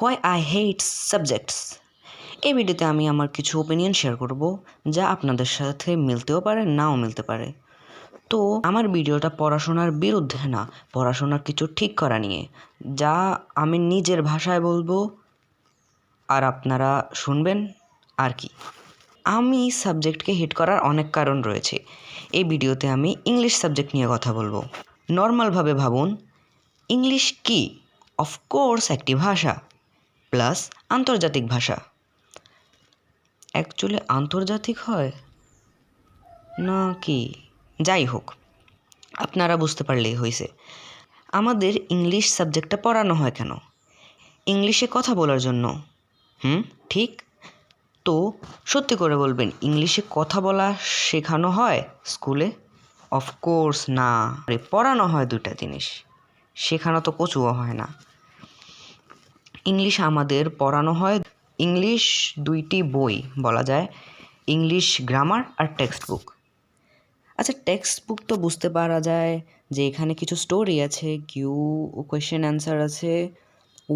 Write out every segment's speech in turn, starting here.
Why I hate subjects. এই ভিডিওতে আমি আমার কিছু ওপিনিয়ন শেয়ার করব, যা আপনাদের সাথে মিলতেও পারে, নাও মিলতে পারে। তো আমার ভিডিওটা পড়াশোনার বিরুদ্ধে না, পড়াশোনার কিছু ঠিক করা নিয়ে, যা আমি নিজের ভাষায় বলবো আর আপনারা শুনবেন আর কি। আমি সাবজেক্টকে হিট করার অনেক কারণ রয়েছে। এই ভিডিওতে আমি ইংলিশ সাবজেক্ট নিয়ে কথা বলবো। নর্মালভাবে ভাবুন, ইংলিশ কি? অফকোর্স একটি ভাষা প্লাস আন্তর্জাতিক ভাষা। অ্যাকচুয়ালি আন্তর্জাতিক হয় না কি? যাই হোক, আপনারা বুঝতে পারলেই হয়েছে। আমাদের ইংলিশ সাবজেক্টটা পড়ানো হয় কেন? ইংলিশে কথা বলার জন্য। ঠিক। তো সত্যি করে বলবেন, ইংলিশে কথা বলা শেখানো হয় স্কুলে? অফকোর্স না। পড়ানো হয় দুটা জিনিস, শেখানো তো কচুও হয় না। ইংলিশ আমাদের পড়ানো হয়, ইংলিশ দুইটি বই বলা যায়, ইংলিশ গ্রামার আর টেক্সট বুক। আচ্ছা, টেক্সট বুক তো বুঝতে পারা যায় যে এখানে কিছু স্টোরি আছে, কিউ কোয়েশ্চেন অ্যান্সার আছে,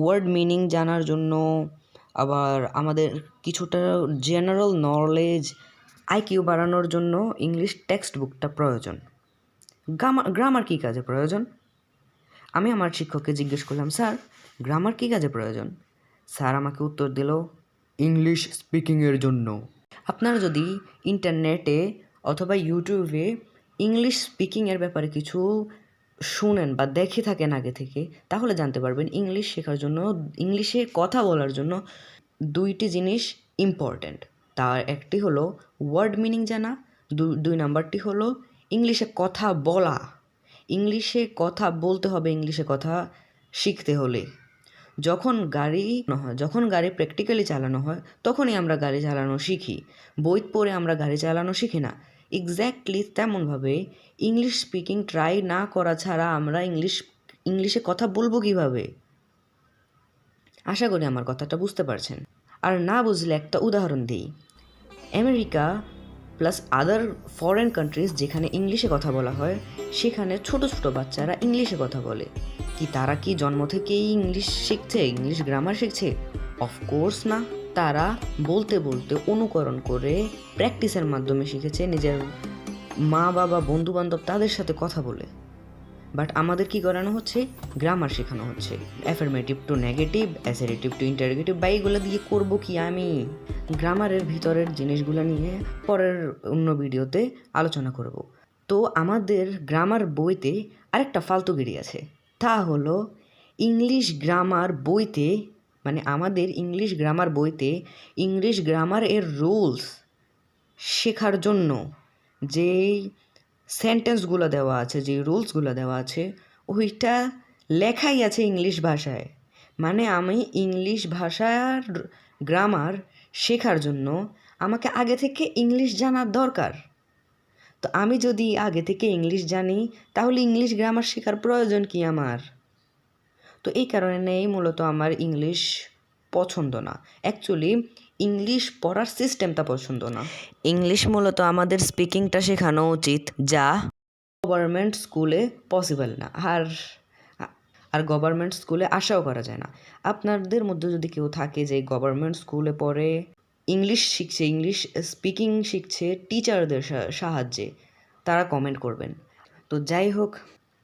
ওয়ার্ড মিনিং জানার জন্য, আবার আমাদের কিছুটা জেনারেল নলেজ আইকিউ বাড়ানোর জন্য ইংলিশ টেক্সট বুকটা প্রয়োজন। গ্রামার কী কাজে প্রয়োজন? আমি আমার শিক্ষককে জিজ্ঞেস করলাম, স্যার গ্রামার কী কাজে প্রয়োজন? স্যার আমাকে উত্তর দিল, ইংলিশ স্পিকিংয়ের জন্য। আপনারা যদি ইন্টারনেটে অথবা ইউটিউবে ইংলিশ স্পিকিংয়ের ব্যাপারে কিছু শুনেন বা দেখে থাকেন আগে থেকে, তাহলে জানতে পারবেন ইংলিশ শেখার জন্য, ইংলিশে কথা বলার জন্য দুইটি জিনিস ইম্পর্ট্যান্ট। তার একটি হলো ওয়ার্ড মিনিং জানা, দুই নাম্বারটি হলো ইংলিশে কথা বলা। ইংলিশে কথা বলতে হবে, ইংলিশে কথা শিখতে হলে। যখন গাড়ি প্র্যাকটিক্যালি চালানো হয়, তখনই আমরা গাড়ি চালানো শিখি। বই পড়ে আমরা গাড়ি চালানো শিখি না। এক্স্যাক্টলি তেমনভাবে ইংলিশ স্পিকিং ট্রাই না করা ছাড়া আমরা ইংলিশে কথা বলবো কীভাবে? আশা করি আমার কথাটা বুঝতে পারছেন। আর না বুঝলে একটা উদাহরণ দিই। আমেরিকা প্লাস আদার ফরেন কান্ট্রিজ যেখানে ইংলিশে কথা বলা হয়, সেখানে ছোট ছোট বাচ্চারা ইংলিশে কথা বলে। তারা কি জন্ম থেকেই ইংলিশ শিখছে, ইংলিশ গ্রামার শিখছে? অফকোর্স না। তারা বলতে বলতে অনুকরণ করে প্র্যাকটিসের মাধ্যমে শিখেছে, নিজের মা বাবা বন্ধু বান্ধব তাদের সাথে কথা বলে। বাট আমাদের কি করানো হচ্ছে? গ্রামার শেখানো হচ্ছে। Affirmative to negative, assertive to interrogative, বা এইগুলো দিয়ে করবো কি আমি? গ্রামারের ভিতরের জিনিসগুলো নিয়ে পরের অন্য ভিডিওতে আলোচনা করব। তো আমাদের গ্রামার বইতে আরেকটা ফালতুগিরি আছে, তা হলো ইংলিশ গ্রামার বইতে, মানে আমাদের ইংলিশ গ্রামার বইতে ইংলিশ গ্রামার এর রুলস শেখার জন্য যেই সেন্টেন্সগুলো দেওয়া আছে, যে রুলসগুলো দেওয়া আছে, ওইটা লেখাই আছে ইংলিশ ভাষায়। মানে আমি ইংলিশ ভাষার গ্রামার শেখার জন্য আমাকে আগে থেকে ইংলিশ জানার দরকার। তো আমি যদি আগে থেকে ইংলিশ জানি, তাহলে ইংলিশ গ্রামার শেখার প্রয়োজন কি আমার? তো এই কারণেই মূলত আমার ইংলিশ পছন্দ না। অ্যাকচুয়ালি ইংলিশ পড়ার সিস্টেমটা পছন্দ না। ইংলিশ মূলত আমাদের স্পিকিংটা শেখানো উচিত, যা গভর্নমেন্ট স্কুলে পসিবল না, আর গভর্নমেন্ট স্কুলে আশাও করা যায় না। আপনাদের মধ্যে যদি কেউ থাকে যে গভর্নমেন্ট স্কুলে পড়ে, ইংলিশ শিখছে, ইংলিশ স্পিকিং শিখছে টিচারদের সাহায্যে, তারা কমেন্ট করবেন। তো যাই হোক,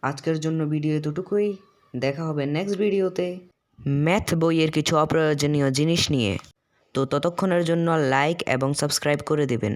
আজকের জন্য ভিডিও এতটুকুই। দেখা হবে নেক্সট ভিডিওতে ম্যাথ বইয়ের কিছু অপ্রয়োজনীয় জিনিস নিয়ে। তো ততক্ষণের জন্য লাইক এবং সাবস্ক্রাইব করে দেবেন।